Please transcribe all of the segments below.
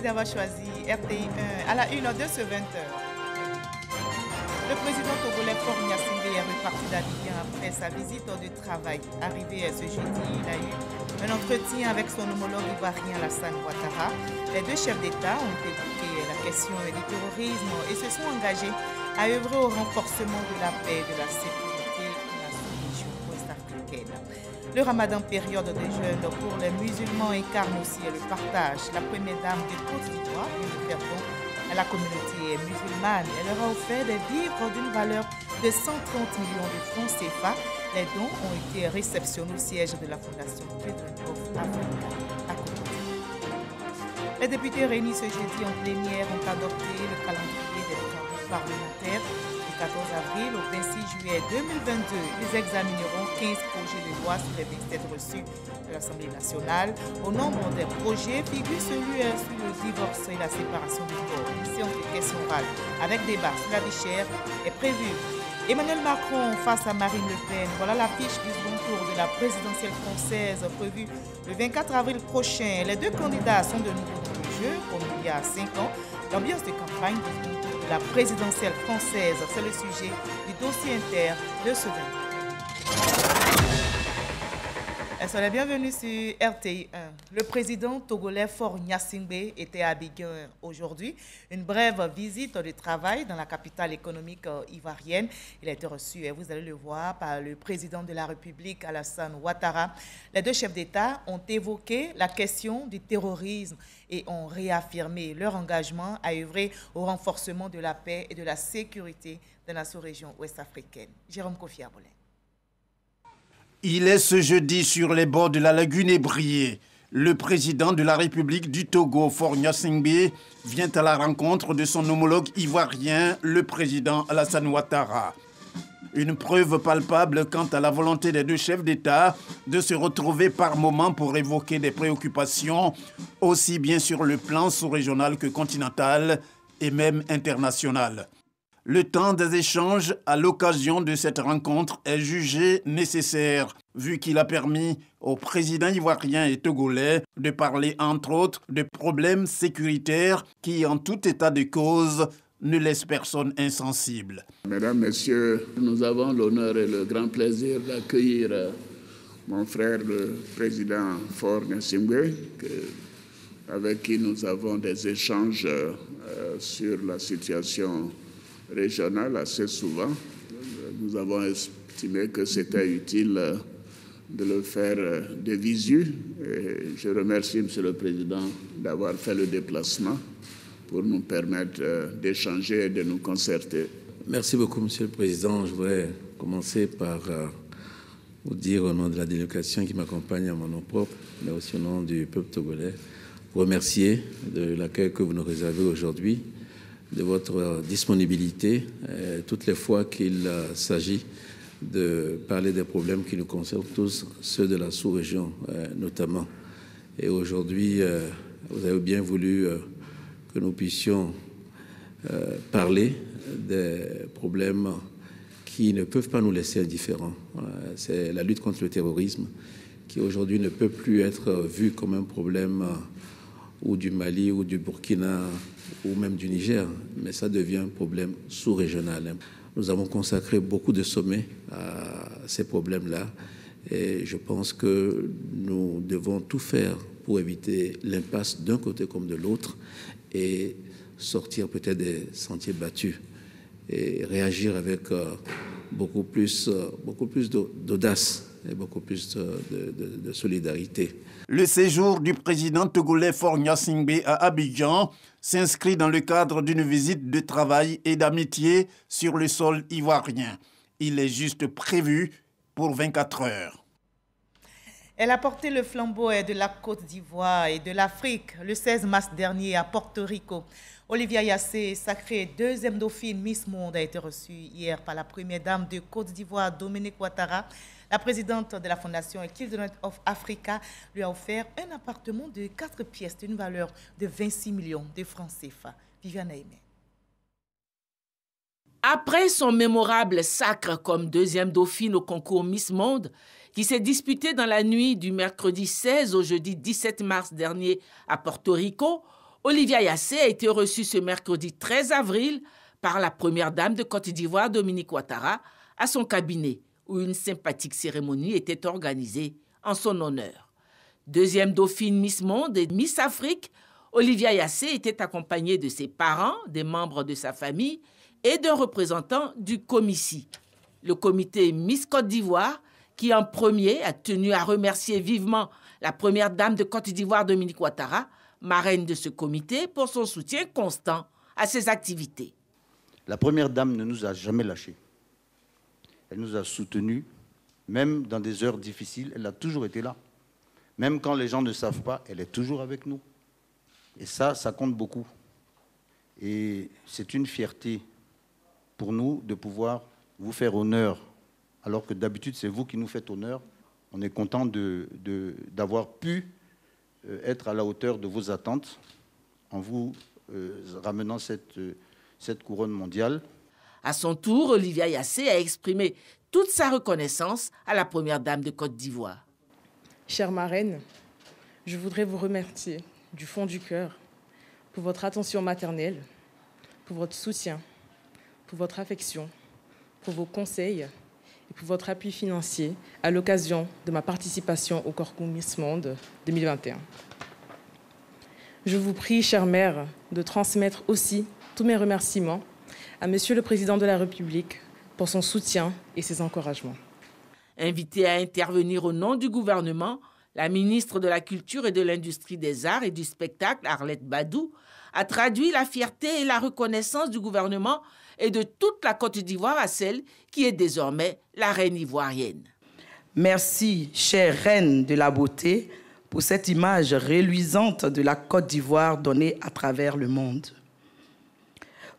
Merci d'avoir choisi RTI1 à la une de ce 20h. Le président togolais Faure Gnassingbé est reparti d'Abidjan après sa visite de travail. Arrivé ce jeudi, il a eu un entretien avec son homologue ivoirien Alassane Ouattara. Les deux chefs d'État ont évoqué la question du terrorisme et se sont engagés à œuvrer au renforcement de la paix et de la sécurité dans la sous-région ouest-africaine. Le ramadan, période de jeûne pour les musulmans, incarne aussi le partage. La première dame de Côte d'Ivoire vient de faire don à la communauté musulmane. Elle leur a offert des vivres d'une valeur de 130 millions de francs CFA. Les dons ont été réceptionnés au siège de la Fondation Children of Africa à Côte d'Ivoire. Les députés réunis ce jeudi en plénière ont adopté le calendrier des travaux parlementaires. Du 14 avril au 26 juillet 2022, ils examineront 15 projets de loi sur les 27 reçus de l'Assemblée nationale. Au nombre des projets figure celui sur le divorce et la séparation du corps. Une séance de questions orales avec débat sur la vie chère est prévue. Emmanuel Macron face à Marine Le Pen. Voilà l'affiche du second tour de la présidentielle française prévue le 24 avril prochain. Les deux candidats sont de nouveau dans le jeu, comme il y a 5 ans. L'ambiance de campagne du second tour de la présidentielle française, c'est le sujet du dossier inter de ce 20. Soyez les bienvenus sur RTI1. Le président togolais Faure Gnassingbé était à Abidjan aujourd'hui. Une brève visite de travail dans la capitale économique ivoirienne. Il a été reçu, et vous allez le voir, par le président de la République, Alassane Ouattara. Les deux chefs d'État ont évoqué la question du terrorisme et ont réaffirmé leur engagement à œuvrer au renforcement de la paix et de la sécurité dans la sous-région ouest-africaine. Jérôme Kofi Abolé. Il est ce jeudi sur les bords de la lagune Ébrié. Le président de la République du Togo, Faure Gnassingbé, vient à la rencontre de son homologue ivoirien, le président Alassane Ouattara. Une preuve palpable quant à la volonté des deux chefs d'État de se retrouver par moments pour évoquer des préoccupations, aussi bien sur le plan sous-régional que continental et même international. Le temps des échanges à l'occasion de cette rencontre est jugé nécessaire, vu qu'il a permis aux présidents ivoiriens et togolais de parler entre autres de problèmes sécuritaires qui, en tout état de cause, ne laissent personne insensible. Mesdames, Messieurs, nous avons l'honneur et le grand plaisir d'accueillir mon frère, le président Faure Gnassingbé, avec qui nous avons des échanges sur la situation régionale assez souvent. Nous avons estimé que c'était utile de le faire de visu. Et je remercie Monsieur le Président d'avoir fait le déplacement pour nous permettre d'échanger et de nous concerter. Merci beaucoup, Monsieur le Président. Je voudrais commencer par vous dire au nom de la délégation qui m'accompagne à mon nom propre, mais aussi au nom du peuple togolais, vous remercier de l'accueil que vous nous réservez aujourd'hui, de votre disponibilité toutes les fois qu'il s'agit de parler des problèmes qui nous concernent tous, ceux de la sous-région notamment. Et aujourd'hui, vous avez bien voulu que nous puissions parler des problèmes qui ne peuvent pas nous laisser indifférents. C'est la lutte contre le terrorisme qui aujourd'hui ne peut plus être vue comme un problème ou du Mali ou du Burkina ou même du Niger, mais ça devient un problème sous-régional. Nous avons consacré beaucoup de sommets à ces problèmes-là et je pense que nous devons tout faire pour éviter l'impasse d'un côté comme de l'autre et sortir peut-être des sentiers battus et réagir avec beaucoup plus d'audace et beaucoup plus de solidarité. Le séjour du président togolais Faure Gnassingbé à Abidjan s'inscrit dans le cadre d'une visite de travail et d'amitié sur le sol ivoirien. Il est juste prévu pour 24 heures. Elle a porté le flambeau de la Côte d'Ivoire et de l'Afrique le 16 mars dernier à Porto Rico. Olivia Yassé, sacrée deuxième dauphine Miss Monde, a été reçue hier par la première dame de Côte d'Ivoire, Dominique Ouattara. La présidente de la Fondation Children of Africa lui a offert un appartement de 4 pièces d'une valeur de 26 millions de francs CFA. Viviane Aimé. Après son mémorable sacre comme deuxième dauphine au concours Miss Monde, qui s'est disputé dans la nuit du mercredi 16 au jeudi 17 mars dernier à Porto Rico, Olivia Yassé a été reçue ce mercredi 13 avril par la première dame de Côte d'Ivoire, Dominique Ouattara, à son cabinet, où une sympathique cérémonie était organisée en son honneur. Deuxième dauphine Miss Monde et Miss Afrique, Olivia Yassé était accompagnée de ses parents, des membres de sa famille et d'un représentant du COMICI, le comité Miss Côte d'Ivoire, qui en premier a tenu à remercier vivement la première dame de Côte d'Ivoire, Dominique Ouattara, marraine de ce comité, pour son soutien constant à ses activités. La première dame ne nous a jamais lâchés. Elle nous a soutenus, même dans des heures difficiles, elle a toujours été là. Même quand les gens ne savent pas, elle est toujours avec nous. Et ça compte beaucoup. Et c'est une fierté pour nous de pouvoir vous faire honneur, alors que d'habitude c'est vous qui nous faites honneur. On est content d'avoir pu être à la hauteur de vos attentes en vous ramenant cette couronne mondiale. À son tour, Olivia Yassé a exprimé toute sa reconnaissance à la première dame de Côte d'Ivoire. Chère marraine, je voudrais vous remercier du fond du cœur pour votre attention maternelle, pour votre soutien, pour votre affection, pour vos conseils et pour votre appui financier à l'occasion de ma participation au concours Miss Monde 2021. Je vous prie, chère mère, de transmettre aussi tous mes remerciements à Monsieur le Président de la République pour son soutien et ses encouragements. Invitée à intervenir au nom du gouvernement, la ministre de la Culture et de l'Industrie des Arts et du Spectacle, Arlette Badou, a traduit la fierté et la reconnaissance du gouvernement et de toute la Côte d'Ivoire à celle qui est désormais la reine ivoirienne. Merci, chère reine de la beauté, pour cette image reluisante de la Côte d'Ivoire donnée à travers le monde.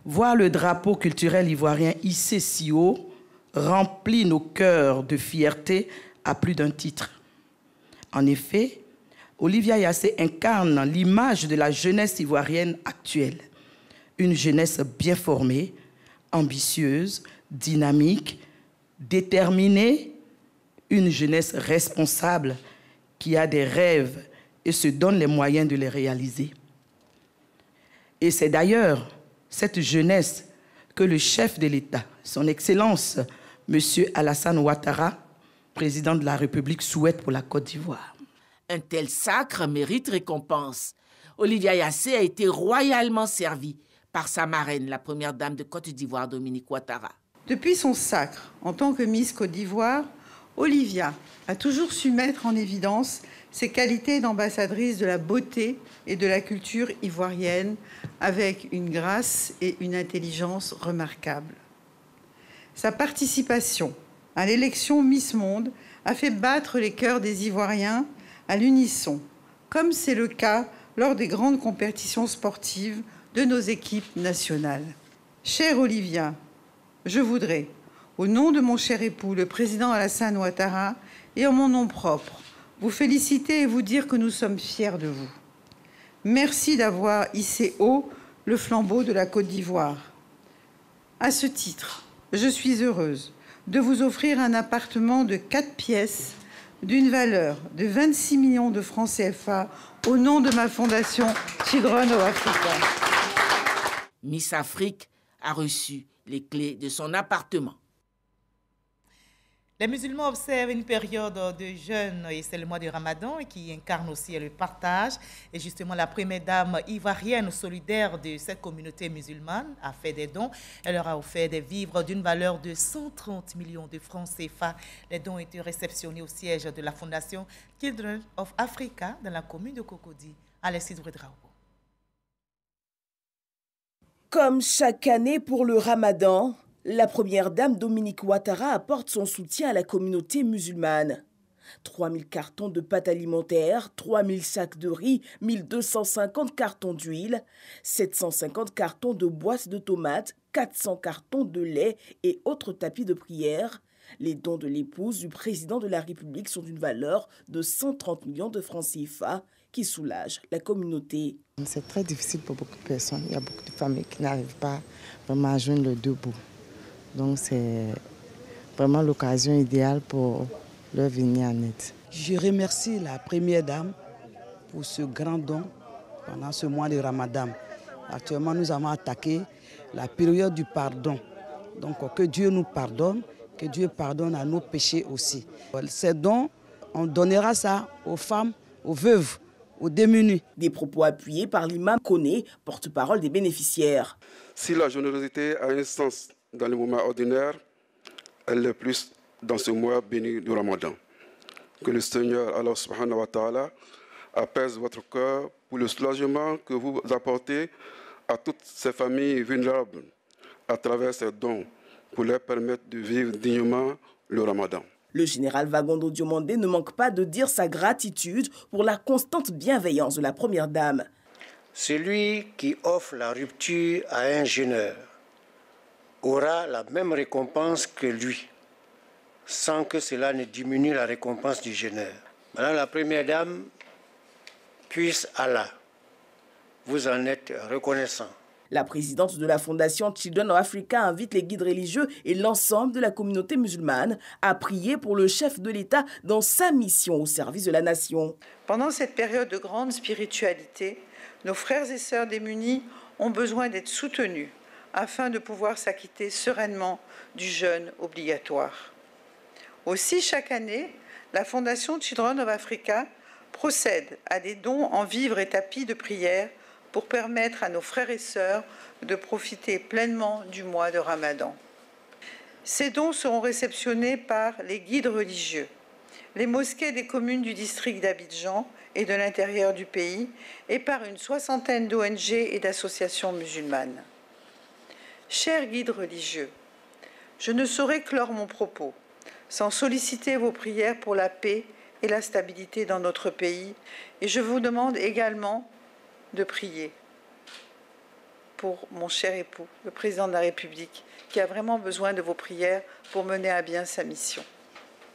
Voir le drapeau culturel ivoirien hissé si haut remplit nos cœurs de fierté à plus d'un titre. En effet, Olivia Yassé incarne l'image de la jeunesse ivoirienne actuelle. Une jeunesse bien formée, ambitieuse, dynamique, déterminée, une jeunesse responsable qui a des rêves et se donne les moyens de les réaliser. Et c'est d'ailleurs cette jeunesse que le chef de l'État, son Excellence, M. Alassane Ouattara, président de la République, souhaite pour la Côte d'Ivoire. Un tel sacre mérite récompense. Olivia Yassé a été royalement servie par sa marraine, la première dame de Côte d'Ivoire, Dominique Ouattara. Depuis son sacre, en tant que Miss Côte d'Ivoire, Olivia a toujours su mettre en évidence ses qualités d'ambassadrice de la beauté et de la culture ivoirienne avec une grâce et une intelligence remarquables. Sa participation à l'élection Miss Monde a fait battre les cœurs des Ivoiriens à l'unisson, comme c'est le cas lors des grandes compétitions sportives de nos équipes nationales. Chère Olivia, je voudrais, au nom de mon cher époux, le président Alassane Ouattara, et en mon nom propre, vous féliciter et vous dire que nous sommes fiers de vous. Merci d'avoir hissé haut le flambeau de la Côte d'Ivoire. À ce titre, je suis heureuse de vous offrir un appartement de 4 pièces d'une valeur de 26 millions de francs CFA au nom de ma fondation Tigron Africa. Miss Afrique a reçu les clés de son appartement. Les musulmans observent une période de jeûne et c'est le mois du Ramadan qui incarne aussi le partage. Et justement, la première dame ivoirienne solidaire de cette communauté musulmane a fait des dons. Elle leur a offert des vivres d'une valeur de 130 millions de francs CFA. Les dons ont été réceptionnés au siège de la fondation Children of Africa dans la commune de Cocody. Alexis Ouedraogo. Comme chaque année pour le Ramadan, la première dame Dominique Ouattara apporte son soutien à la communauté musulmane. 3000 cartons de pâtes alimentaires, 3000 sacs de riz, 1250 cartons d'huile, 750 cartons de boîtes de tomates, 400 cartons de lait et autres tapis de prière. Les dons de l'épouse du président de la République sont d'une valeur de 130 millions de francs CFA qui soulagent la communauté. C'est très difficile pour beaucoup de personnes. Il y a beaucoup de familles qui n'arrivent pas vraiment à joindre les deux bouts. Donc c'est vraiment l'occasion idéale pour leur venir en aide. Je remercie la première dame pour ce grand don pendant ce mois de Ramadan. Actuellement, nous avons attaqué la période du pardon. Donc, que Dieu nous pardonne, que Dieu pardonne à nos péchés aussi. Ces dons, on donnera ça aux femmes, aux veuves, aux démunis. Des propos appuyés par l'imam Koné, porte-parole des bénéficiaires. Si la générosité a un sens dans le moment ordinaire, elle l'est plus dans ce mois béni du Ramadan. Que le Seigneur, Allah subhanahu wa ta'ala, apaise votre cœur pour le soulagement que vous apportez à toutes ces familles vulnérables à travers ces dons pour leur permettre de vivre dignement le Ramadan. Le général Wagondo Diomandé ne manque pas de dire sa gratitude pour la constante bienveillance de la première dame. Celui qui offre la rupture à un jeûneur aura la même récompense que lui, sans que cela ne diminue la récompense du jeûneur. Madame la première dame, puisse Allah vous en êtes reconnaissant. La présidente de la fondation Children of Africa invite les guides religieux et l'ensemble de la communauté musulmane à prier pour le chef de l'État dans sa mission au service de la nation. Pendant cette période de grande spiritualité, nos frères et sœurs démunis ont besoin d'être soutenus afin de pouvoir s'acquitter sereinement du jeûne obligatoire. Aussi, chaque année, la fondation Children of Africa procède à des dons en vivres et tapis de prière pour permettre à nos frères et sœurs de profiter pleinement du mois de Ramadan. Ces dons seront réceptionnés par les guides religieux, les mosquées des communes du district d'Abidjan et de l'intérieur du pays, et par une soixantaine d'ONG et d'associations musulmanes. Chers guides religieux, je ne saurais clore mon propos sans solliciter vos prières pour la paix et la stabilité dans notre pays, et je vous demande également de prier pour mon cher époux, le président de la République, qui a vraiment besoin de vos prières pour mener à bien sa mission.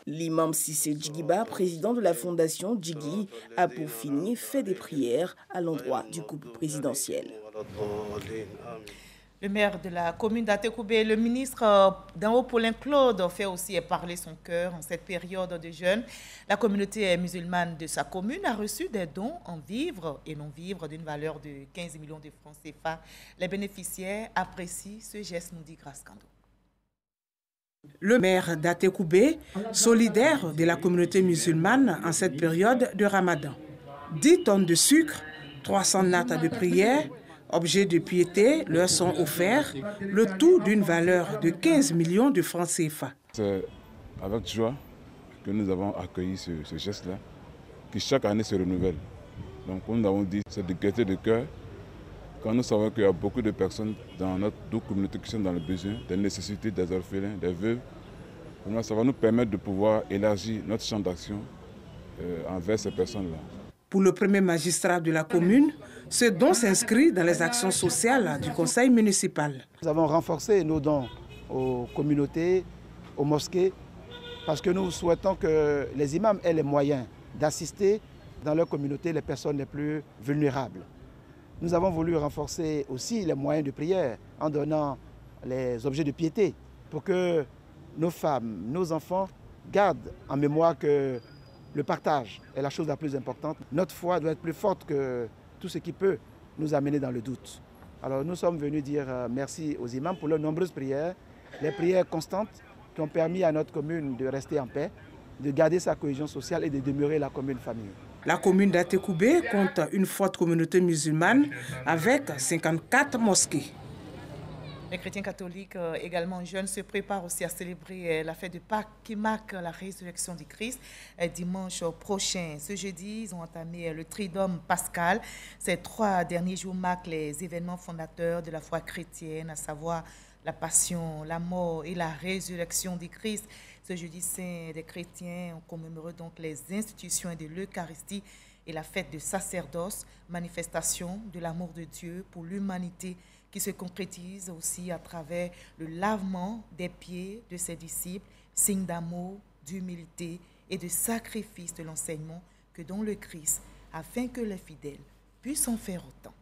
L'imam Sissé Djigiba, président de la fondation Djigui, a pour finir fait des prières à l'endroit du couple présidentiel. Le maire de la commune d'Atekoubé, le ministre d'en haut, Paulin Claude, fait aussi parler son cœur en cette période de jeûne. La communauté musulmane de sa commune a reçu des dons en vivres et non-vivres d'une valeur de 15 millions de francs CFA. Les bénéficiaires apprécient ce geste, nous dit Grace Kando. Le maire d'Atekoubé, solidaire de la communauté musulmane en cette période de Ramadan. 10 tonnes de sucre, 300 nattes de prière, objets de piété leur sont offerts, le tout d'une valeur de 15 millions de francs CFA. C'est avec joie que nous avons accueilli ce geste-là, qui chaque année se renouvelle. Donc, comme nous avons dit, c'est de gaieté de cœur. Quand nous savons qu'il y a beaucoup de personnes dans notre communauté qui sont dans le besoin, des nécessités, des orphelins, des veuves, ça va nous permettre de pouvoir élargir notre champ d'action envers ces personnes-là. Pour le premier magistrat de la commune, ce don s'inscrit dans les actions sociales du conseil municipal. Nous avons renforcé nos dons aux communautés, aux mosquées, parce que nous souhaitons que les imams aient les moyens d'assister dans leur communauté les personnes les plus vulnérables. Nous avons voulu renforcer aussi les moyens de prière en donnant les objets de piété pour que nos femmes, nos enfants gardent en mémoire que le partage est la chose la plus importante. Notre foi doit être plus forte que tout ce qui peut nous amener dans le doute. Alors nous sommes venus dire merci aux imams pour leurs nombreuses prières, les prières constantes qui ont permis à notre commune de rester en paix, de garder sa cohésion sociale et de demeurer la commune famille. La commune d'Atekoubé compte une forte communauté musulmane avec 54 mosquées. Les chrétiens catholiques, également jeunes, se préparent aussi à célébrer la fête de Pâques qui marque la résurrection du Christ dimanche prochain. Ce jeudi, ils ont entamé le Triduum pascal. Ces 3 derniers jours marquent les événements fondateurs de la foi chrétienne, à savoir la passion, la mort et la résurrection du Christ. Ce jeudi saint des chrétiens, on commémore donc les institutions de l'Eucharistie et la fête de sacerdoce, manifestation de l'amour de Dieu pour l'humanité, qui se concrétise aussi à travers le lavement des pieds de ses disciples, signe d'amour, d'humilité et de sacrifice de l'enseignement que donne le Christ, afin que les fidèles puissent en faire autant.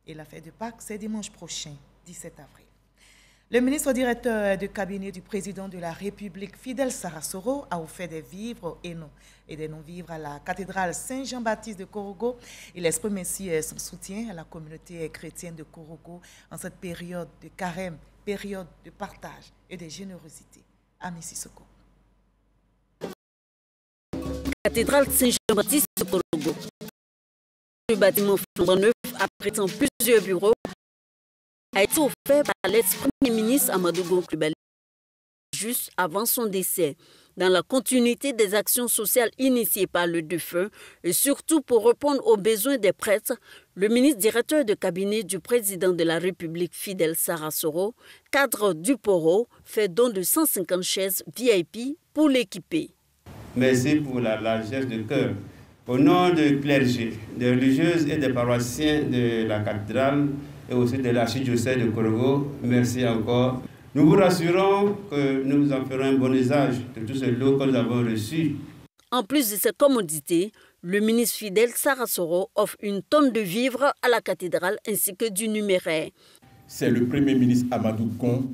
Et la fête de Pâques, c'est dimanche prochain, 17 avril. Le ministre directeur de cabinet du président de la République, Fidel Sarasoro, a offert des vivres et des non-vivres à la cathédrale Saint-Jean-Baptiste de Korogo. Il exprime ainsi son soutien à la communauté chrétienne de Korogo en cette période de carême, période de partage et de générosité. Ami Sissoko. Cathédrale Saint-Jean-Baptiste de Korogo. Le bâtiment flambant neuf, abritant plusieurs bureaux, a été offert par l'ex-premier ministre Amadou Gon Coulibaly juste avant son décès, dans la continuité des actions sociales initiées par le défunt et surtout pour répondre aux besoins des prêtres. Le ministre directeur de cabinet du président de la République, Fidel Sarasoro, cadre du Poro, fait don de 150 chaises VIP pour l'équiper. Merci pour la largesse de cœur. Au nom du clergé, des religieuses et des paroissiens de la cathédrale et aussi de l'archidiocèse de Korogo, merci encore. Nous vous rassurons que nous en ferons un bon usage de tous ces lots que nous avons reçus. En plus de ces commodités, le ministre Fidel Sarasoro offre une tonne de vivres à la cathédrale ainsi que du numéraire. C'est le Premier ministre Amadou Gon,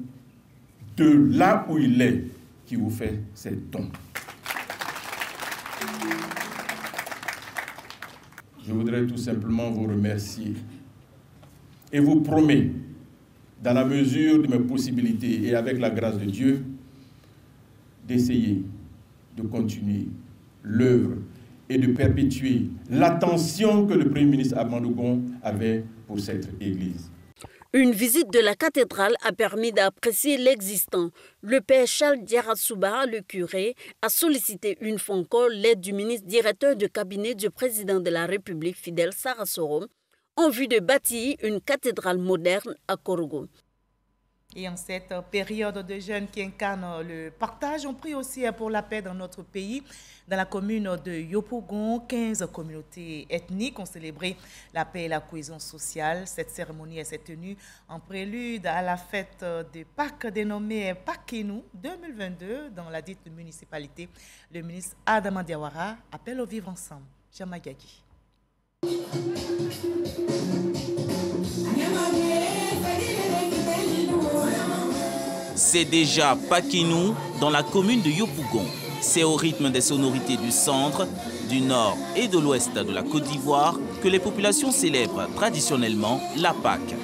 de là où il est, qui vous fait ces dons. Je voudrais tout simplement vous remercier et vous promets, dans la mesure de mes possibilités et avec la grâce de Dieu, d'essayer de continuer l'œuvre et de perpétuer l'attention que le Premier ministre Amadou Gon avait pour cette église. Une visite de la cathédrale a permis d'apprécier l'existant. Le père Charles Diarra-Souba, le curé, a sollicité une fois encore l'aide du ministre directeur de cabinet du président de la République, Fidel Sarasoro, en vue de bâtir une cathédrale moderne à Korogo. Et en cette période de jeunes qui incarnent le partage, on prie aussi pour la paix dans notre pays. Dans la commune de Yopougon, 15 communautés ethniques ont célébré la paix et la cohésion sociale. Cette cérémonie s'est tenue en prélude à la fête de Pâques dénommée Pakinou 2022 dans la dite municipalité. Le ministre Adama Diawara appelle au vivre ensemble. Jamagagi. C'est déjà Pakinou dans la commune de Yopougon. C'est au rythme des sonorités du centre, du nord et de l'ouest de la Côte d'Ivoire que les populations célèbrent traditionnellement la Pâque.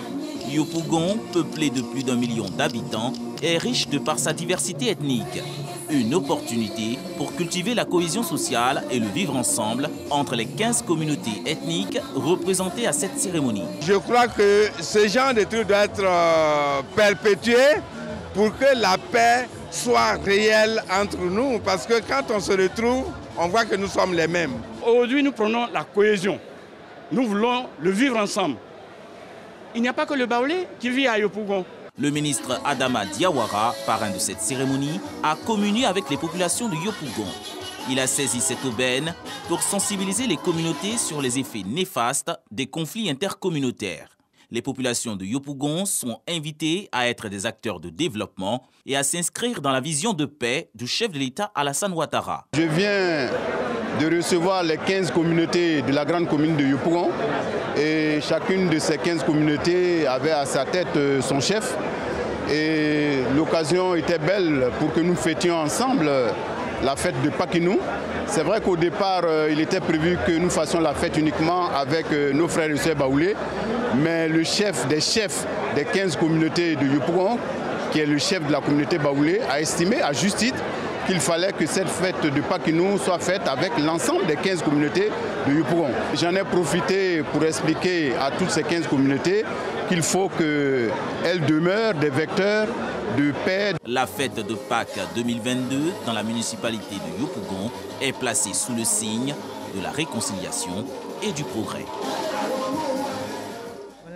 Yopougon, peuplé de plus d'1 million d'habitants, est riche de par sa diversité ethnique. Une opportunité pour cultiver la cohésion sociale et le vivre ensemble entre les 15 communautés ethniques représentées à cette cérémonie. Je crois que ce genre de truc doit être perpétué pour que la paix soit réelle entre nous. Parce que quand on se retrouve, on voit que nous sommes les mêmes. Aujourd'hui, nous prenons la cohésion. Nous voulons le vivre ensemble. Il n'y a pas que le Baoulé qui vit à Yopougon. Le ministre Adama Diawara, parrain de cette cérémonie, a communié avec les populations de Yopougon. Il a saisi cette aubaine pour sensibiliser les communautés sur les effets néfastes des conflits intercommunautaires. Les populations de Yopougon sont invitées à être des acteurs de développement et à s'inscrire dans la vision de paix du chef de l'État Alassane Ouattara. Je viens de recevoir les 15 communautés de la grande commune de Yopougon et chacune de ces 15 communautés avait à sa tête son chef. Et l'occasion était belle pour que nous fêtions ensemble la fête de Pakinou. C'est vrai qu'au départ, il était prévu que nous fassions la fête uniquement avec nos frères et sœurs baoulés, mais le chef des 15 communautés de Yopougon, qui est le chef de la communauté baoulé, a estimé à juste titre qu'il fallait que cette fête de Pakinou soit faite avec l'ensemble des 15 communautés de Yopougon. J'en ai profité pour expliquer à toutes ces 15 communautés qu'il faut qu'elles demeurent des vecteurs de paix. La fête de Pâques 2022 dans la municipalité de Yopougon est placée sous le signe de la réconciliation et du progrès.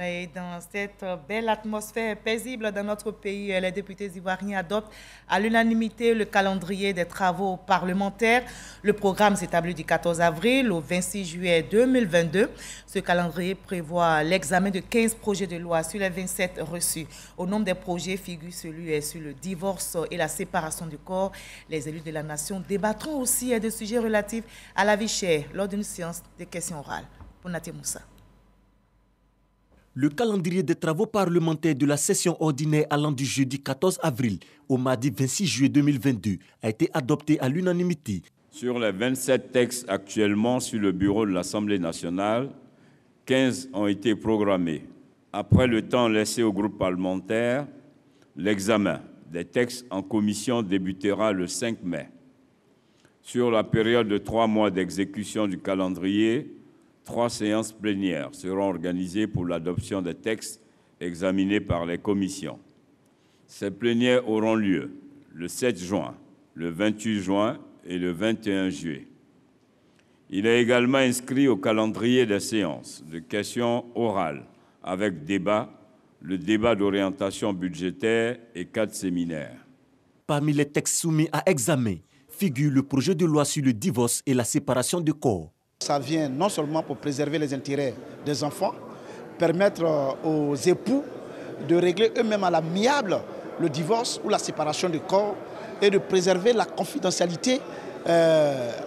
Et dans cette belle atmosphère paisible dans notre pays, les députés ivoiriens adoptent à l'unanimité le calendrier des travaux parlementaires. Le programme s'établit du 14 avril au 26 juillet 2022. Ce calendrier prévoit l'examen de 15 projets de loi sur les 27 reçus. Au nombre des projets figure celui sur le divorce et la séparation du corps. Les élus de la nation débattront aussi de sujets relatifs à la vie chère lors d'une séance de questions orales. Pour Naté Moussa. Le calendrier des travaux parlementaires de la session ordinaire allant du jeudi 14 avril au mardi 26 juillet 2022 a été adopté à l'unanimité. Sur les 27 textes actuellement sur le bureau de l'Assemblée nationale, 15 ont été programmés. Après le temps laissé au groupe parlementaire, l'examen des textes en commission débutera le 5 mai. Sur la période de 3 mois d'exécution du calendrier, 3 séances plénières seront organisées pour l'adoption des textes examinés par les commissions. Ces plénières auront lieu le 7 juin, le 28 juin et le 21 juillet. Il est également inscrit au calendrier des séances de questions orales avec débat, le débat d'orientation budgétaire et 4 séminaires. Parmi les textes soumis à examen figure le projet de loi sur le divorce et la séparation de corps. Ça vient non seulement pour préserver les intérêts des enfants, permettre aux époux de régler eux-mêmes à l'amiable le divorce ou la séparation de corps et de préserver la confidentialité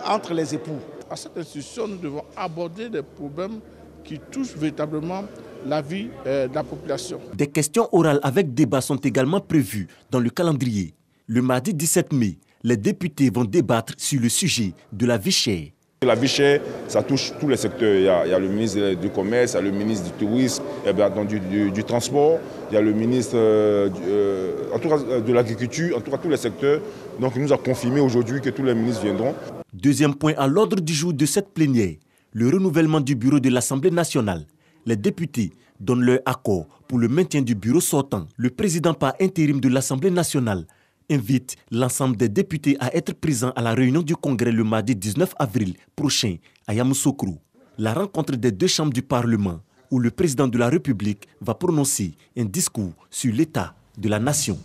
entre les époux. À cette institution, nous devons aborder des problèmes qui touchent véritablement la vie de la population. Des questions orales avec débat sont également prévues dans le calendrier. Le mardi 17 mai, les députés vont débattre sur le sujet de la vie chère. La vie chère, ça touche tous les secteurs. Il y a le ministre du Commerce, il y a le ministre du Tourisme, il y a du Transport, il y a le ministre en tout cas, de l'Agriculture, en tout cas tous les secteurs. Donc il nous a confirmé aujourd'hui que tous les ministres viendront. Deuxième point à l'ordre du jour de cette plénière, le renouvellement du bureau de l'Assemblée nationale. Les députés donnent leur accord pour le maintien du bureau sortant. Le président par intérim de l'Assemblée nationale invite l'ensemble des députés à être présents à la réunion du Congrès le mardi 19 avril prochain à Yamoussoukro. La rencontre des 2 chambres du Parlement où le président de la République va prononcer un discours sur l'état de la nation.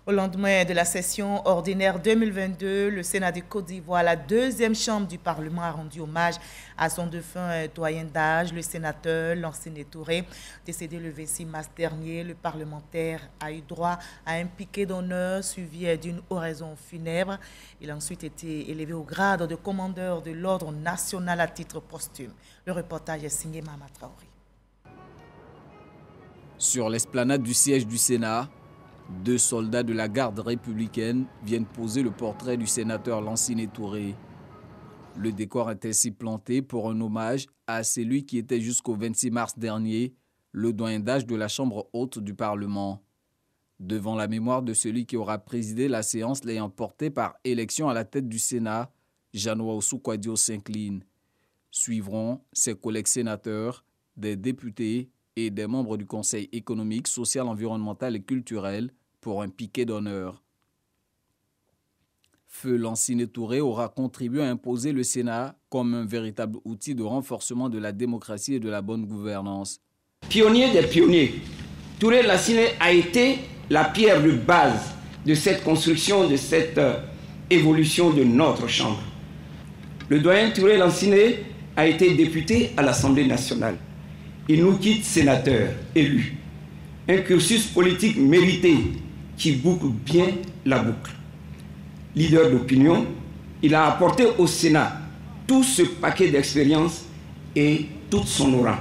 Au lendemain de la session ordinaire 2022, le Sénat de Côte d'Ivoire, la 2e chambre du Parlement, a rendu hommage à son défunt doyen d'âge, le sénateur Lansine Touré. Décédé le 26 mars dernier, le parlementaire a eu droit à un piquet d'honneur suivi d'une oraison funèbre. Il a ensuite été élevé au grade de commandeur de l'Ordre national à titre posthume. Le reportage est signé Mama Traoré. Sur l'esplanade du siège du Sénat, 2 soldats de la garde républicaine viennent poser le portrait du sénateur Lansine Touré. Le décor est ainsi planté pour un hommage à celui qui était jusqu'au 26 mars dernier le doyen d'âge de la Chambre haute du Parlement. Devant la mémoire de celui qui aura présidé la séance l'ayant porté par élection à la tête du Sénat, Janoua Ousou-Kouadio s'incline. Suivront ses collègues sénateurs, des députés et des membres du Conseil économique, social, environnemental et culturel pour un piquet d'honneur. Feu Lansine Touré aura contribué à imposer le Sénat comme un véritable outil de renforcement de la démocratie et de la bonne gouvernance. Pionnier des pionniers, Touré Lansine a été la pierre de base de cette construction, de cette évolution de notre Chambre. Le doyen Touré Lansine a été député à l'Assemblée nationale. Il nous quitte sénateur, élu. Un cursus politique mérité qui boucle bien la boucle. Leader d'opinion, il a apporté au Sénat tout ce paquet d'expérience et toute son aura.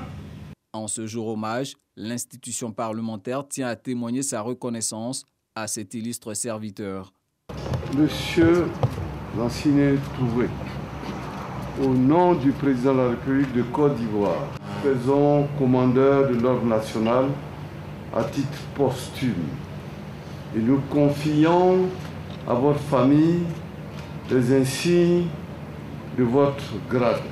En ce jour hommage, l'institution parlementaire tient à témoigner sa reconnaissance à cet illustre serviteur. Monsieur Lansine Touré, au nom du président de la République de Côte d'Ivoire, faisons commandeur de l'Ordre national à titre posthume et nous confions à votre famille les insignes de votre grade.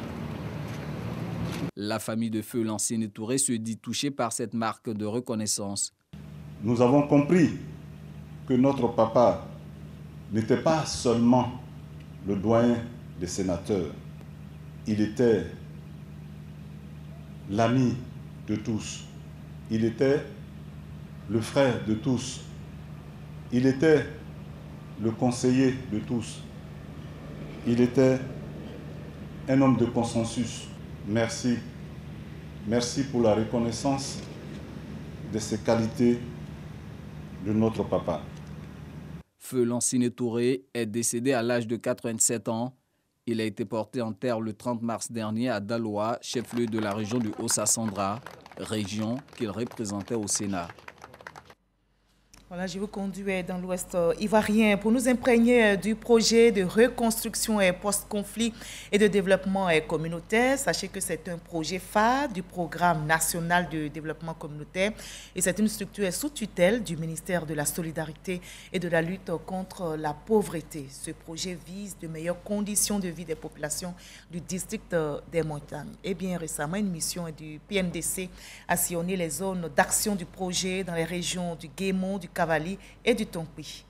La famille de Feu Lansine Touré se dit touchée par cette marque de reconnaissance. Nous avons compris que notre papa n'était pas seulement le doyen des sénateurs, il était l'ami de tous, il était le frère de tous, il était le conseiller de tous, il était un homme de consensus. Merci, merci pour la reconnaissance de ces qualités de notre papa. Feu Lansine Touré est décédé à l'âge de 87 ans. Il a été porté en terre le 30 mars dernier à Daloa, chef-lieu de la région du Haut-Sassandra, région qu'il représentait au Sénat. Voilà, je vous conduis dans l'Ouest ivoirien pour nous imprégner du projet de reconstruction post-conflit et de développement communautaire. Sachez que c'est un projet phare du programme national de développement communautaire et c'est une structure sous tutelle du ministère de la Solidarité et de la lutte contre la pauvreté. Ce projet vise de meilleures conditions de vie des populations du district des montagnes. Et bien récemment, une mission du PNDC a sillonné les zones d'action du projet dans les régions du Guémon, du Cavali et du Tonkpi.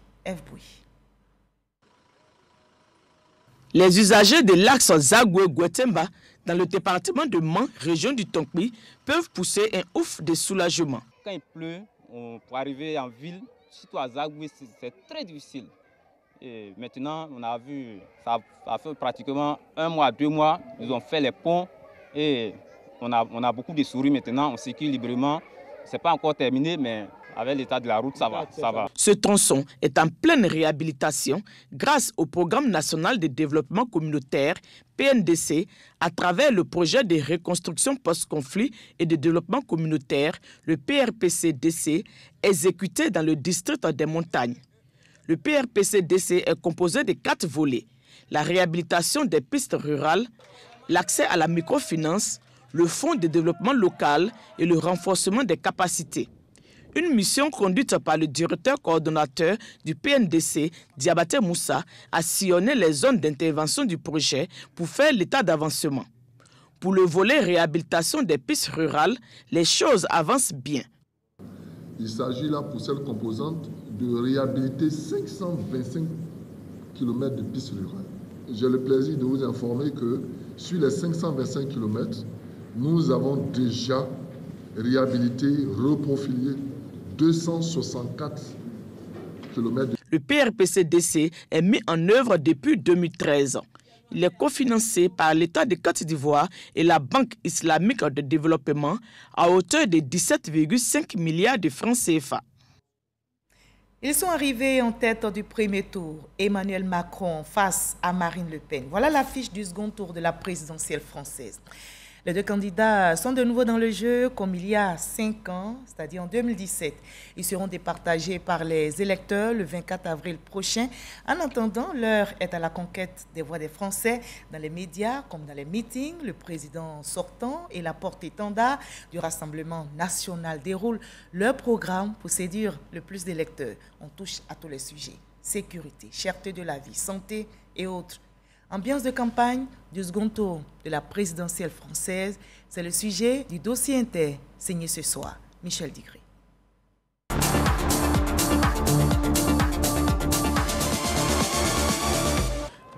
Les usagers de l'axe Zagwe-Gwetemba dans le département de Man, région du Tonkpi, peuvent pousser un ouf de soulagement. Quand il pleut, pour arriver en ville, surtout à Zagwe, c'est très difficile. Et maintenant, on a vu, ça a fait pratiquement 1 mois, 2 mois, ils ont fait les ponts et on a beaucoup de souris maintenant, on circule librement. Ce n'est pas encore terminé, mais avec l'état de la route, ça va. Ce tronçon est en pleine réhabilitation grâce au Programme national de développement communautaire, PNDC, à travers le projet de reconstruction post-conflit et de développement communautaire, le PRPC-DC, exécuté dans le district des montagnes. Le PRPC-DC est composé de 4 volets: la réhabilitation des pistes rurales, l'accès à la microfinance, le fonds de développement local et le renforcement des capacités. Une mission conduite par le directeur coordonnateur du PNDC, Diabaté Moussa, a sillonné les zones d'intervention du projet pour faire l'état d'avancement. Pour le volet réhabilitation des pistes rurales, les choses avancent bien. Il s'agit là pour cette composante de réhabiliter 525 km de pistes rurales. J'ai le plaisir de vous informer que sur les 525 km, nous avons déjà réhabilité, reprofilé 264 km. Le PRPC-DC est mis en œuvre depuis 2013. Il est cofinancé par l'État de Côte d'Ivoire et la Banque islamique de développement à hauteur de 17,5 milliards de francs CFA. Ils sont arrivés en tête du premier tour. Emmanuel Macron face à Marine Le Pen. Voilà l'affiche du second tour de la présidentielle française. Les 2 candidats sont de nouveau dans le jeu comme il y a 5 ans, c'est-à-dire en 2017. Ils seront départagés par les électeurs le 24 avril prochain. En attendant, l'heure est à la conquête des voix des Français dans les médias comme dans les meetings. Le président sortant et la porte-étendard du Rassemblement national déroulent leur programme pour séduire le plus d'électeurs. On touche à tous les sujets: sécurité, cherté de la vie, santé et autres. Ambiance de campagne du second tour de la présidentielle française, c'est le sujet du dossier inter signé ce soir. Michel Digré.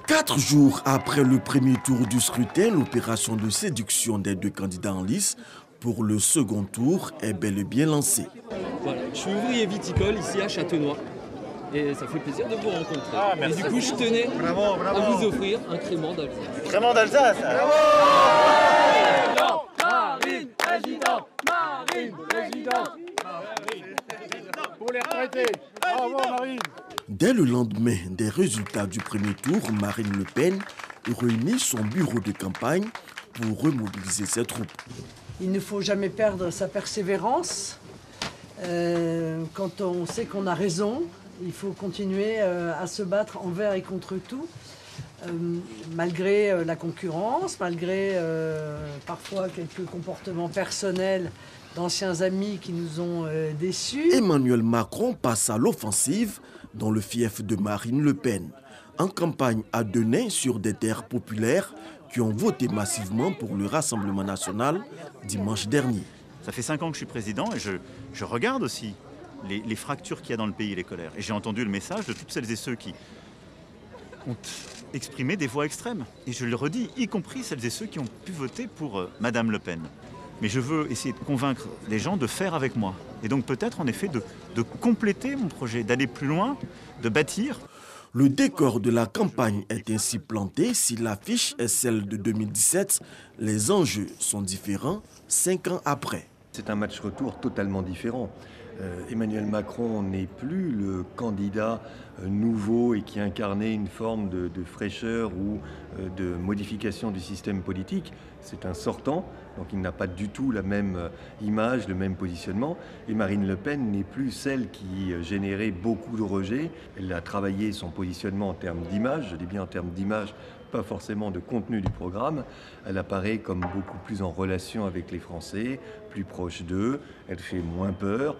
Quatre jours après le premier tour du scrutin, l'opération de séduction des 2 candidats en lice pour le second tour est bel et bien lancée. Voilà, je suis ouvrier viticole ici à Châtenois. Et ça fait plaisir de vous rencontrer. Et du coup, je tenais à vous offrir un crément d'Alsace. Crément d'Alsace. Marine, président, Marine, président. Pour les retraités. Bravo, Marine. Dès le lendemain des résultats du premier tour, Marine Le Pen réunit son bureau de campagne pour remobiliser ses troupes. Il ne faut jamais perdre sa persévérance. Quand on sait qu'on a raison, il faut continuer à se battre envers et contre tout, malgré la concurrence, malgré parfois quelques comportements personnels d'anciens amis qui nous ont déçus. Emmanuel Macron passe à l'offensive dans le fief de Marine Le Pen, en campagne à Denain sur des terres populaires qui ont voté massivement pour le Rassemblement national dimanche dernier. Ça fait 5 ans que je suis président et je regarde aussi les fractures qu'il y a dans le pays et les colères. Et j'ai entendu le message de toutes celles et ceux qui ont exprimé des voix extrêmes. Et je le redis, y compris celles et ceux qui ont pu voter pour Madame Le Pen. Mais je veux essayer de convaincre les gens de faire avec moi. Et donc peut-être en effet de compléter mon projet, d'aller plus loin, de bâtir. Le décor de la campagne est ainsi planté. Si l'affiche est celle de 2017, les enjeux sont différents 5 ans après. C'est un match retour totalement différent. Emmanuel Macron n'est plus le candidat nouveau et qui incarnait une forme de fraîcheur ou de modification du système politique. C'est un sortant, donc il n'a pas du tout la même image, le même positionnement. Et Marine Le Pen n'est plus celle qui générait beaucoup de rejets. Elle a travaillé son positionnement en termes d'image, je dis bien en termes d'image, pas forcément de contenu du programme. Elle apparaît comme beaucoup plus en relation avec les Français, plus proche d'eux, elle fait moins peur.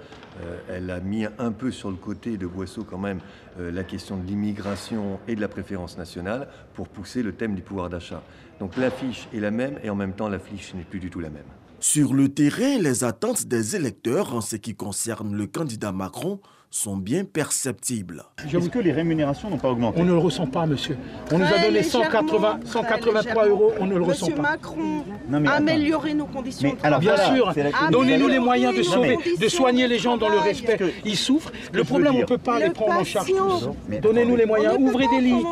Elle a mis un peu sur le côté de Boisseau quand même la question de l'immigration et de la préférence nationale pour pousser le thème du pouvoir d'achat. Donc l'affiche est la même et en même temps l'affiche n'est plus du tout la même. Sur le terrain, les attentes des électeurs en ce qui concerne le candidat Macron sont bien perceptibles. Est-ce que les rémunérations n'ont pas augmenté? On ne le ressent pas, monsieur. On nous a donné 183 euros, on ne le ressent pas. Macron, améliorer nos conditions de travail. Bien sûr, donnez-nous les moyens de sauver, de soigner les gens dans le respect. Ils souffrent. Le problème, on ne peut pas les prendre en charge. Donnez-nous les moyens, ouvrez des lits.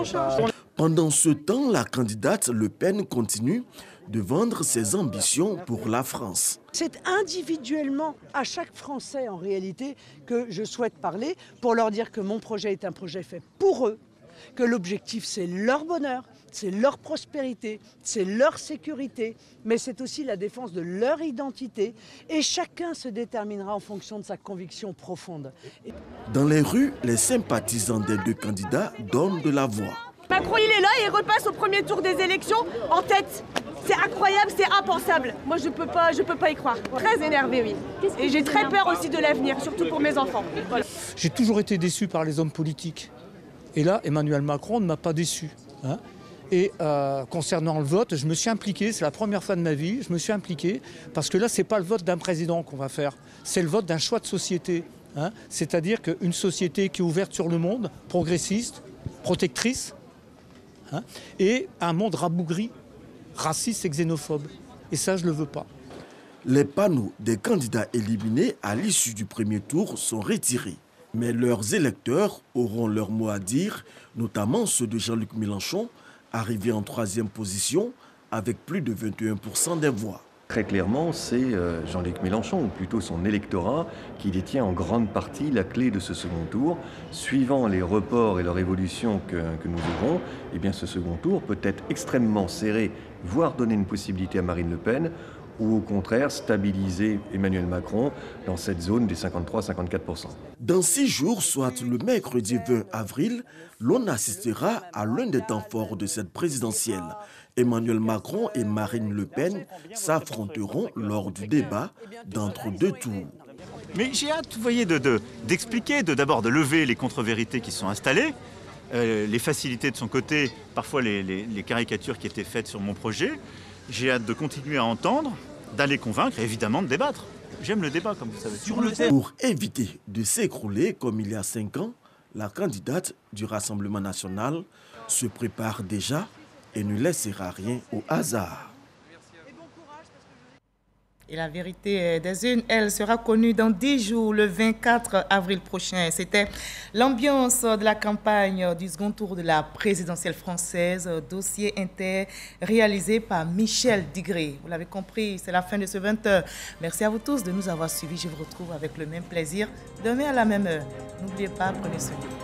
Pendant ce temps, la candidate Le Pen continue de vendre ses ambitions pour la France. C'est individuellement à chaque Français en réalité que je souhaite parler pour leur dire que mon projet est un projet fait pour eux, que l'objectif c'est leur bonheur, c'est leur prospérité, c'est leur sécurité, mais c'est aussi la défense de leur identité et chacun se déterminera en fonction de sa conviction profonde. Dans les rues, les sympathisants des deux candidats donnent de la voix. Macron il est là et il repasse au premier tour des élections en tête. C'est incroyable, c'est impensable. Moi je peux pas y croire. Très énervée, oui. Et j'ai très peur aussi de l'avenir, surtout pour mes enfants. Voilà. J'ai toujours été déçu par les hommes politiques. Et là, Emmanuel Macron ne m'a pas déçu. Hein. Et concernant le vote, je me suis impliqué, c'est la première fois de ma vie, je me suis impliqué, parce que là, c'est pas le vote d'un président qu'on va faire, c'est le vote d'un choix de société. Hein. C'est-à-dire qu'une société qui est ouverte sur le monde, progressiste, protectrice, hein, et un monde rabougri, raciste et xénophobe. Et ça, je ne le veux pas. Les panneaux des candidats éliminés à l'issue du premier tour sont retirés. Mais leurs électeurs auront leur mot à dire, notamment ceux de Jean-Luc Mélenchon, arrivé en 3e position avec plus de 21% des voix. Très clairement, c'est Jean-Luc Mélenchon, ou plutôt son électorat, qui détient en grande partie la clé de ce second tour. Suivant les reports et leur évolution que nous aurons, eh bien ce second tour peut être extrêmement serré, voire donner une possibilité à Marine Le Pen, ou au contraire stabiliser Emmanuel Macron dans cette zone des 53-54%. Dans 6 jours, soit le mercredi 20 avril, l'on assistera à l'un des temps forts de cette présidentielle. Emmanuel Macron et Marine Le Pen s'affronteront lors du débat d'entre-deux tours. Mais j'ai hâte, vous voyez, d'expliquer, d'abord de lever les contre-vérités qui sont installées, les facilités de son côté, parfois les caricatures qui étaient faites sur mon projet. J'ai hâte de continuer à entendre, d'aller convaincre et évidemment de débattre. J'aime le débat, comme vous savez. Pour éviter de s'écrouler comme il y a 5 ans, la candidate du Rassemblement national se prépare déjà et ne laissera rien au hasard. Et la vérité des unes, elle sera connue dans 10 jours, le 24 avril prochain. C'était l'ambiance de la campagne du second tour de la présidentielle française, dossier inter réalisé par Michel Digré. Vous l'avez compris, c'est la fin de ce 20h. Merci à vous tous de nous avoir suivis. Je vous retrouve avec le même plaisir demain à la même heure. N'oubliez pas, prenez soin de vous.